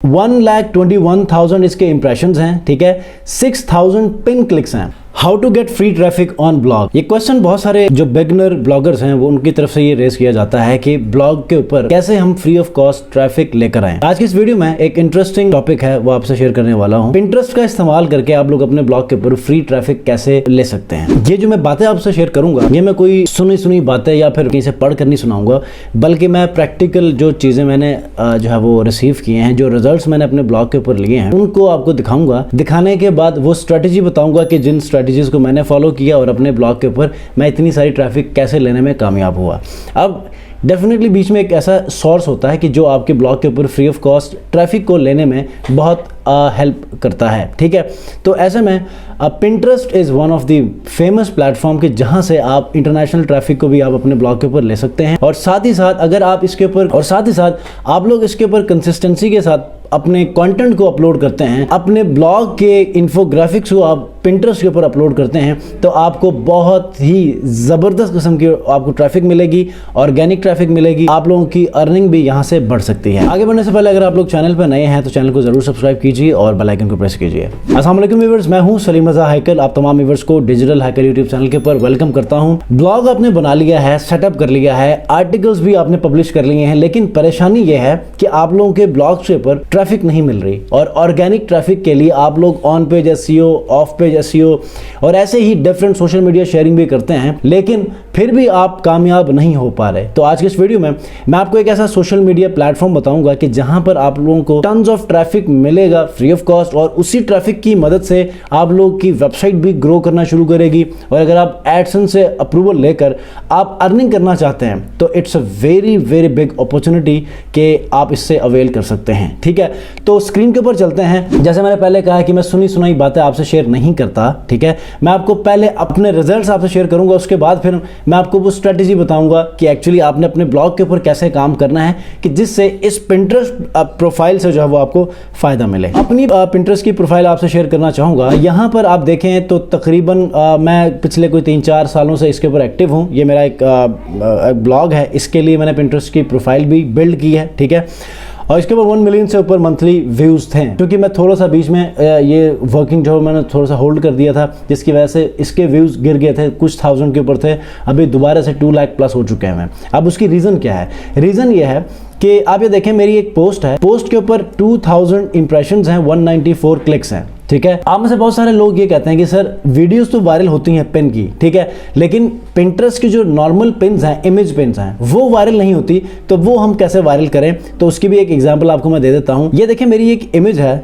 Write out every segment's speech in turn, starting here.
1,21,000 इसके इंप्रेशंस हैं, ठीक है। 6,000 पिन क्लिक्स हैं। How to get free traffic on blog, ये क्वेश्चन बहुत सारे जो बिगनर ब्लॉगर्स हैं वो उनकी तरफ से ये रेस किया जाता है कि ब्लॉग के ऊपर कैसे हम फ्री ऑफ कॉस्ट ट्रैफिक लेकर आए। आज की इस वीडियो में एक इंटरेस्टिंग टॉपिक है वो आपसे शेयर करने वाला हूँ। पिंटरेस्ट का इस्तेमाल करके आप लोग अपने ब्लॉग के ऊपर फ्री ट्रैफिक कैसे ले सकते हैं। ये जो मैं बातें आपसे शेयर करूंगा ये मैं कोई सुनी बातें या फिर कहीं से पढ़ कर नहीं सुनाऊंगा, बल्कि मैं प्रैक्टिकल जो चीजें मैंने जो है वो रिसीव किए हैं, जो रिजल्ट्स मैंने अपने ब्लॉग के ऊपर लिए हैं उनको आपको दिखाऊंगा। दिखाने के बाद वो स्ट्रेटेजी बताऊंगा कि जिन स्ट्रेटेजीज को मैंने फॉलो किया और अपने ब्लॉग के ऊपर मैं इतनी सारी ट्रैफिक कैसे लेने में कामयाब हुआ। अब डेफिनेटली बीच में एक ऐसा सोर्स होता है कि जो आपके ब्लॉग के ऊपर फ्री ऑफ कॉस्ट ट्रैफिक को लेने में बहुत हेल्प करता है, ठीक है। तो ऐसे में Pinterest is one of the famous platform के जहां से आप इंटरनेशनल ट्रैफिक को भी आप अपने ब्लॉग के ऊपर ले सकते हैं। और साथ ही साथ अगर आप इसके ऊपर आप लोग इसके ऊपर कंसिस्टेंसी के साथ अपने कंटेंट को अपलोड करते हैं, अपने ब्लॉग के इन्फोग्राफिक्स को आप पिंटरेस्ट के ऊपर अपलोड करते हैं, तो आपको बहुत ही ज़बरदस्त किस्म की आपको ट्रैफिक मिलेगी, ऑर्गेनिक ट्रैफिक मिलेगी। आप लोगों की अर्निंग भी यहाँ से बढ़ सकती है। आगे बढ़ने से पहले अगर आप लोग चैनल पर नए हैं तो चैनल को जरूर सब्सक्राइब कीजिए और बेल आइकन को प्रेस कीजिए। अस्सलाम वालेकुम व्यूअर्स, मैं हूँ सलीम रज़ा हैकल। आप तमाम व्यूअर्स को डिजिटल हैकर यूट्यूब चैनल के ऊपर वेलकम करता हूँ। ब्लॉग आपने बना लिया है, सेटअप कर लिया है, आर्टिकल्स भी आपने पब्लिश कर लिए हैं, लेकिन परेशानी ये है कि आप लोगों के ब्लॉग्स के ऊपर ट्रैफिक नहीं मिल रही। और ऑर्गेनिक ट्रैफिक के लिए आप लोग on page SEO, of page SEO और ऐसे ही डिफरेंट सोशल मीडिया शेयरिंग भी करते हैं, लेकिन फिर भी आप कामयाब नहीं हो पा रहे। तो आज के इस वीडियो में मैं आपको एक ऐसा सोशल मीडिया प्लेटफॉर्म बताऊंगा कि जहां पर आप लोगों को टन्स ऑफ ट्रैफिक मिलेगा फ्री ऑफ कॉस्ट, और उसी ट्रैफिक की मदद से आप लोग की वेबसाइट भी ग्रो करना शुरू करेगी। और अगर आप एडसेंस से अप्रूवल लेकर आप अर्निंग करना चाहते हैं तो it's a very very big opportunity कि आप इससे अवेल कर सकते हैं, ठीक है। तो स्क्रीन के ऊपर चलते हैं। जैसे मैंने पहले कहा कि मैं सुनी सुनाई बातें आपसे शेयर नहीं करता, ठीक है। मैं आपको पहले अपने रिजल्ट्स आपसे शेयर करूंगा, उसके बाद फिर मैं आपको वो स्ट्रेटेजी बताऊंगा कि एक्चुअली आपने अपने ब्लॉग के ऊपर कैसे काम करना है कि जिससे इस पिंटरेस्ट प्रोफाइल से जो है वो आपको फायदा मिले। अपनी पिंटरेस्ट की प्रोफाइल आपसे शेयर करना चाहूंगा। यहां पर आप देखें तो तकरीबन मैं पिछले कोई 3-4 सालों से इसके ऊपर एक्टिव हूं। ये मेरा एक ब्लॉग है, इसके लिए मैंने पिंटरेस्ट की प्रोफाइल भी बिल्ड की है, ठीक है। और इसके ऊपर 1 मिलियन से ऊपर मंथली व्यूज़ थे, क्योंकि मैं थोड़ा सा बीच में ये वर्किंग जो मैंने थोड़ा सा होल्ड कर दिया था, जिसकी वजह से इसके व्यूज़ गिर गए थे, कुछ थाउजेंड के ऊपर थे। अभी दोबारा से 2 लाख प्लस हो चुके हैं। अब उसकी रीज़न क्या है? रीज़न ये है कि आप ये देखें, मेरी एक पोस्ट है, पोस्ट के ऊपर 2000 इंप्रेशंस हैं, 194 क्लिक्स हैं, ठीक है। आप में से बहुत सारे लोग ये कहते हैं कि सर वीडियोस तो वायरल होती हैं पिन की, ठीक है, लेकिन पिंटरेस्ट की जो नॉर्मल पिन्स हैं, इमेज पिन्स हैं, वो वायरल नहीं होती, तो वो हम कैसे वायरल करें? तो उसकी भी एक एग्जांपल आपको मैं दे देता हूं। ये देखिए, मेरी एक इमेज है,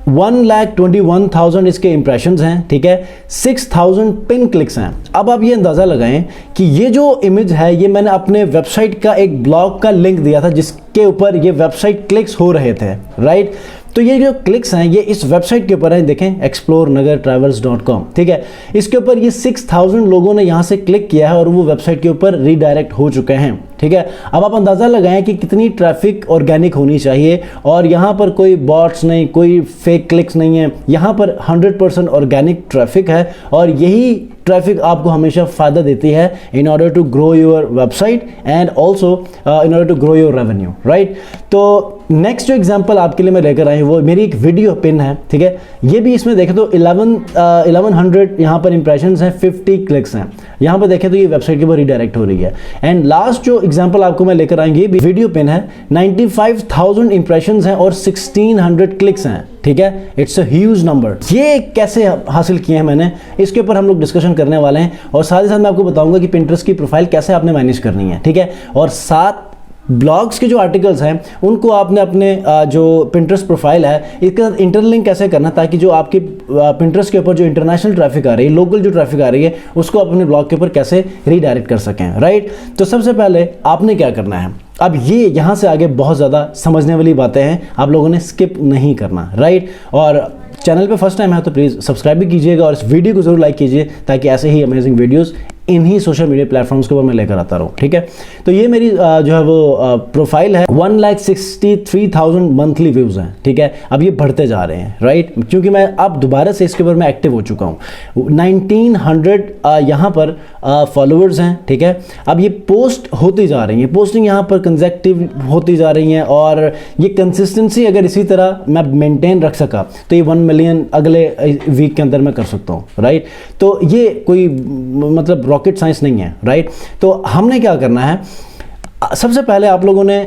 1,21,000 इसके इंप्रेशंस हैं, ठीक है, 6,000 पिन क्लिक्स हैं। अब आप ये अंदाज़ा लगाएं कि ये जो इमेज है ये मैंने अपने वेबसाइट का एक ब्लॉग का लिंक दिया था जिसके ऊपर ये वेबसाइट क्लिक्स हो रहे थे, राइट। तो ये जो क्लिक्स हैं ये इस वेबसाइट के ऊपर हैं, देखें explornagartravels.com, ठीक है। इसके ऊपर ये 6,000 लोगों ने यहाँ से क्लिक किया है और वो वेबसाइट के ऊपर रीडायरेक्ट हो चुके हैं, ठीक है। अब आप अंदाज़ा लगाएं कि कितनी ट्रैफिक ऑर्गेनिक होनी चाहिए, और यहाँ पर कोई बॉट्स नहीं, कोई फेक क्लिक्स नहीं है, यहाँ पर 100% ऑर्गेनिक ट्रैफिक है। और यही ट्रैफिक आपको हमेशा फ़ायदा देती है in order to grow your website and also in order to grow your revenue, right. तो नेक्स्ट जो एग्जांपल आपके लिए मैं लेकर आई वो मेरी एक वीडियो पिन है, ठीक है। ये भी इसमें देखें तो 1100 यहाँ पर इंप्रेशंस हैं, 50 क्लिक्स हैं। यहाँ पर देखें तो ये वेबसाइट के ऊपर रीडायरेक्ट हो रही है। एंड लास्ट जो एग्जांपल आपको मैं लेकर आएंगे, ये भी वीडियो पिन है, 95,000 इंप्रेशंस हैं और 1600 क्लिक्स हैं, ठीक है। It's a huge number. ये कैसे हासिल किए हैं मैंने, इसके ऊपर हम लोग डिस्कशन करने वाले हैं। और साथ ही साथ मैं आपको बताऊंगा कि पिंटरेस्ट की प्रोफाइल कैसे आपने मैनेज करनी है, ठीक है। और साथ ब्लॉग्स के जो आर्टिकल्स हैं उनको आपने अपने जो पिंटरेस्ट प्रोफाइल है इसके साथ इंटरलिंक कैसे करना, ताकि जो आपके पिंटरेस्ट के ऊपर जो इंटरनेशनल ट्रैफिक आ रही है, लोकल जो ट्रैफिक आ रही है, उसको आप अपने ब्लॉग के ऊपर कैसे रीडायरेक्ट कर सकें, राइट। तो सबसे पहले आपने क्या करना है, अब ये यहाँ से आगे बहुत ज़्यादा समझने वाली बातें हैं, आप लोगों ने स्किप नहीं करना, राइट। और चैनल पे फर्स्ट टाइम है तो प्लीज़ सब्सक्राइब भी कीजिएगा और इस वीडियो को ज़रूर लाइक कीजिए, ताकि ऐसे ही अमेजिंग वीडियोस इन्हीं सोशल मीडिया प्लेटफॉर्म्स के ऊपर मैं लेकर आता रहूँ, ठीक है। तो ये मेरी जो है वो प्रोफाइल है, 1,63,000 मंथली व्यूज़ हैं, ठीक है। अब ये बढ़ते जा रहे हैं, राइट, क्योंकि मैं अब दोबारा से इसके ऊपर मैं एक्टिव हो चुका हूँ। 1900 यहाँ पर फॉलोअर्स हैं, ठीक है। अब ये पोस्ट होती जा रही है, पोस्टिंग यहाँ पर कंसेक्टिव होती जा रही हैं, और ये कंसिस्टेंसी अगर इसी तरह मैं मेंटेन रख सका तो ये 1 मिलियन अगले वीक के अंदर मैं कर सकता हूँ, राइट। तो ये कोई मतलब रॉकेट साइंस नहीं है, राइट। तो हमने क्या करना है, सबसे पहले आप लोगों ने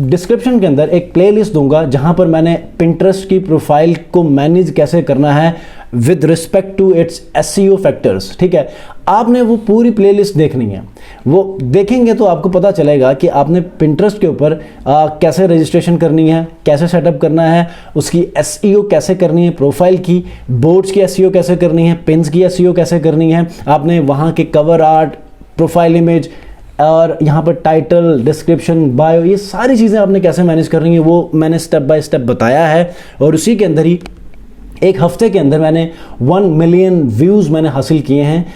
डिस्क्रिप्शन के अंदर एक प्लेलिस्ट दूंगा जहां पर मैंने पिंटरेस्ट की प्रोफाइल को मैनेज कैसे करना है with respect to its SEO factors, ठीक है। आपने वो पूरी प्लेलिस्ट देखनी है, वो देखेंगे तो आपको पता चलेगा कि आपने पिंटरेस्ट के ऊपर कैसे रजिस्ट्रेशन करनी है, कैसे सेटअप करना है, उसकी एसईओ कैसे करनी है, प्रोफाइल की बोर्ड्स की एसईओ कैसे करनी है, पिन्स की एसईओ कैसे करनी है, आपने वहाँ के कवर आर्ट, प्रोफाइल इमेज और यहाँ पर टाइटल, डिस्क्रिप्शन, बायो, ये सारी चीज़ें आपने कैसे मैनेज करनी है वो मैंने स्टेप बाय स्टेप बताया है। और उसी के अंदर ही एक हफ्ते के अंदर मैंने 1 मिलियन व्यूज़ मैंने हासिल किए हैं,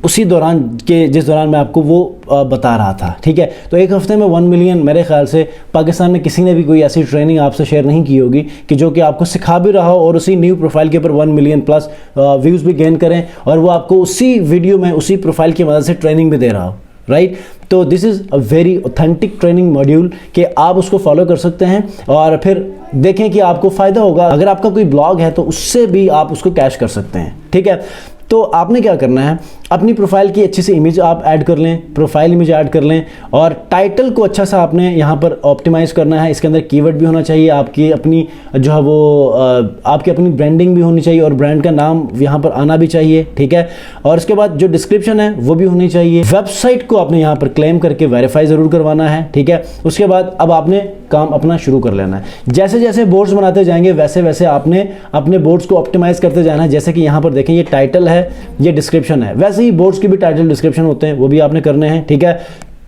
उसी दौरान के जिस दौरान मैं आपको वो बता रहा था, ठीक है। तो एक हफ्ते में 1 मिलियन, मेरे ख्याल से पाकिस्तान में किसी ने भी कोई ऐसी ट्रेनिंग आपसे शेयर नहीं की होगी कि जो कि आपको सिखा भी रहा हो और उसी न्यू प्रोफाइल के ऊपर 1 मिलियन प्लस व्यूज़ भी गेन करें, और वो आपको उसी वीडियो में उसी प्रोफाइल की मदद से ट्रेनिंग भी दे रहा हो, राइट। तो this is a very authentic training module कि आप उसको फॉलो कर सकते हैं और फिर देखें कि आपको फ़ायदा होगा। अगर आपका कोई ब्लॉग है तो उससे भी आप उसको कैश कर सकते हैं, ठीक है। तो आपने क्या करना है, अपनी प्रोफाइल की अच्छी सी इमेज आप ऐड कर लें, प्रोफाइल इमेज ऐड कर लें, और टाइटल को अच्छा सा आपने यहाँ पर ऑप्टिमाइज़ करना है। इसके अंदर कीवर्ड भी होना चाहिए, आपकी अपनी जो है वो आपकी अपनी ब्रांडिंग भी होनी चाहिए और ब्रांड का नाम यहाँ पर आना भी चाहिए, ठीक है। और इसके बाद जो डिस्क्रिप्शन है वो भी होनी चाहिए। वेबसाइट को आपने यहाँ पर क्लेम करके वेरीफाई ज़रूर करवाना है, ठीक है। उसके बाद अब आपने काम अपना शुरू कर लेना है। जैसे जैसे बोर्ड्स बनाते जाएंगे वैसे वैसे आपने अपने बोर्ड्स को ऑप्टिमाइज़ करते जाना है। जैसे कि यहाँ पर देखें, ये टाइटल है, ये डिस्क्रिप्शन है, वैसे ही बोर्ड्स की भी टाइटल डिस्क्रिप्शन होते हैं, वो भी आपने करने हैं, ठीक है।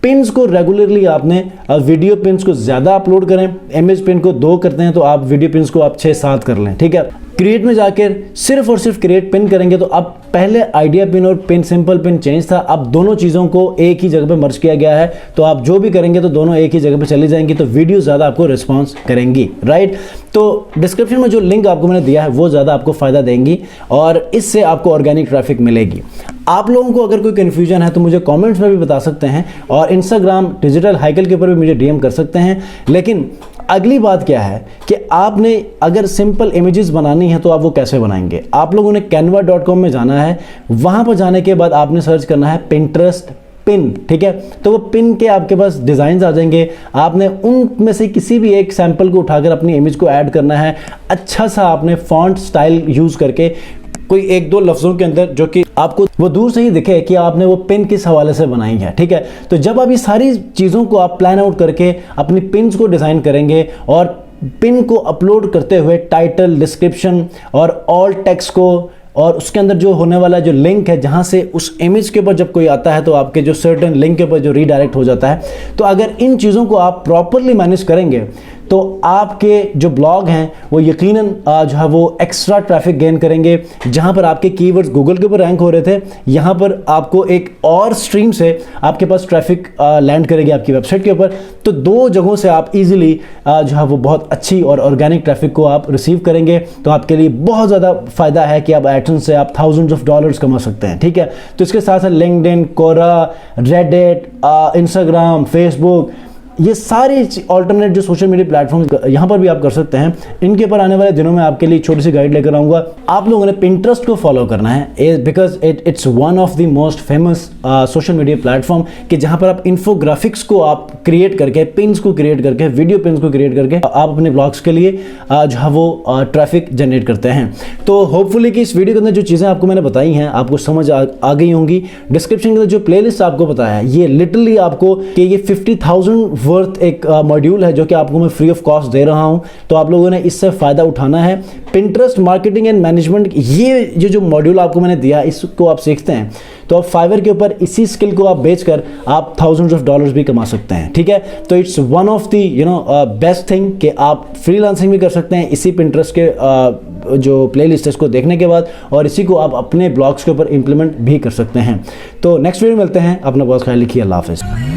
पिन्स को रेगुलरली आपने वीडियो पिन्स को ज़्यादा अपलोड करें, इमेज पिन को 2 करते हैं तो आप वीडियो पिन्स को आप 6-7 कर लें, ठीक है। क्रिएट में जाकर सिर्फ और सिर्फ क्रिएट पिन करेंगे तो अब पहले आइडिया पिन और पिन सिंपल पिन चेंज था, अब दोनों चीज़ों को एक ही जगह पे मर्ज किया गया है। तो आप जो भी करेंगे तो दोनों एक ही जगह पे चली जाएंगी, तो वीडियो ज़्यादा आपको रिस्पॉन्स करेंगी, राइट। तो डिस्क्रिप्शन में जो लिंक आपको मैंने दिया है वो ज़्यादा आपको फ़ायदा देंगी और इससे आपको ऑर्गेनिक ट्रैफिक मिलेगी। आप लोगों को अगर कोई कन्फ्यूजन है तो मुझे कमेंट्स में भी बता सकते हैं और इंस्टाग्राम डिजिटल हाइकल के ऊपर भी मुझे डीएम कर सकते हैं। लेकिन अगली बात क्या है कि आपने अगर सिंपल इमेजेस बनानी है तो आप वो कैसे बनाएंगे। आप लोगों ने canva.com में जाना है, वहाँ पर जाने के बाद आपने सर्च करना है पिंटरेस्ट पिन, ठीक है। तो वो पिन के आपके पास डिज़ाइंस आ जाएंगे, आपने उनमें से किसी भी एक सैंपल को उठाकर अपनी इमेज को ऐड करना है। अच्छा सा आपने फॉन्ट स्टाइल यूज़ करके कोई 1-2 लफ्ज़ों के अंदर जो कि आपको वो दूर से ही दिखे कि आपने वो पिन किस हवाले से बनाई है, ठीक है। तो जब आप ये सारी चीज़ों को आप प्लान आउट करके अपनी पिन्स को डिज़ाइन करेंगे और पिन को अपलोड करते हुए टाइटल, डिस्क्रिप्शन और ऑल टेक्स्ट को और उसके अंदर जो होने वाला जो लिंक है जहाँ से उस इमेज के ऊपर जब कोई आता है तो आपके जो सर्टेन लिंक के ऊपर जो रीडायरेक्ट हो जाता है, तो अगर इन चीज़ों को आप प्रॉपरली मैनेज करेंगे तो आपके जो ब्लॉग हैं वो यकीनन जो है वो एक्स्ट्रा ट्रैफिक गेन करेंगे। जहाँ पर आपके कीवर्ड्स गूगल के ऊपर रैंक हो रहे थे, यहाँ पर आपको एक और स्ट्रीम से आपके पास ट्रैफिक लैंड करेगी आपकी वेबसाइट के ऊपर। तो 2 जगहों से आप इजीली जो है वो बहुत अच्छी और ऑर्गेनिक ट्रैफिक को आप रिसीव करेंगे। तो आपके लिए बहुत ज़्यादा फ़ायदा है कि आप एडसेंस से आप थाउजेंड्स ऑफ डॉलर्स कमा सकते हैं, ठीक है। तो इसके साथ साथ लिंक्डइन, कोरा, रेडिट, इंस्टाग्राम, फेसबुक, ये सारे ऑल्टरनेट जो सोशल मीडिया प्लेटफॉर्म यहाँ पर भी आप कर सकते हैं। इनके ऊपर आने वाले दिनों में आपके लिए छोटी सी गाइड लेकर आऊँगा। आप लोगों ने पिंटरेस्ट को फॉलो करना है because it's one of the most famous social media platform कि जहाँ पर आप इन्फोग्राफिक्स को आप क्रिएट करके, पिन्स को क्रिएट करके, वीडियो पिन्स को क्रिएट करके आप अपने ब्लॉग्स के लिए जो है वो ट्रैफिक जनरेट करते हैं। तो होपफुली कि इस वीडियो के अंदर जो चीज़ें आपको मैंने बताई हैं आपको समझ आ गई होंगी। डिस्क्रिप्शन के अंदर जो प्लेलिस्ट आपको बताया है ये लिटरली आपको कि ये 50,000 वर्थ एक मॉड्यूल है जो कि आपको मैं फ्री ऑफ कॉस्ट दे रहा हूं। तो आप लोगों ने इससे फ़ायदा उठाना है। पिंटरेस्ट मार्केटिंग एंड मैनेजमेंट, ये जो मॉड्यूल आपको मैंने दिया इसको आप सीखते हैं तो आप फाइवर के ऊपर इसी स्किल को आप बेचकर आप थाउजेंड्स ऑफ डॉलर्स भी कमा सकते हैं, ठीक है। तो it's one of the best thing कि आप फ्रीलांसिंग भी कर सकते हैं इसी पिंटरेस्ट के जो प्लेलिस्ट है इसको देखने के बाद, और इसी को आप अपने ब्लॉग्स के ऊपर इंप्लीमेंट भी कर सकते हैं। तो नेक्स्ट वीडियो मिलते हैं, अपना बहुत ख्याल रखिए, अल्लाह हाफिज़।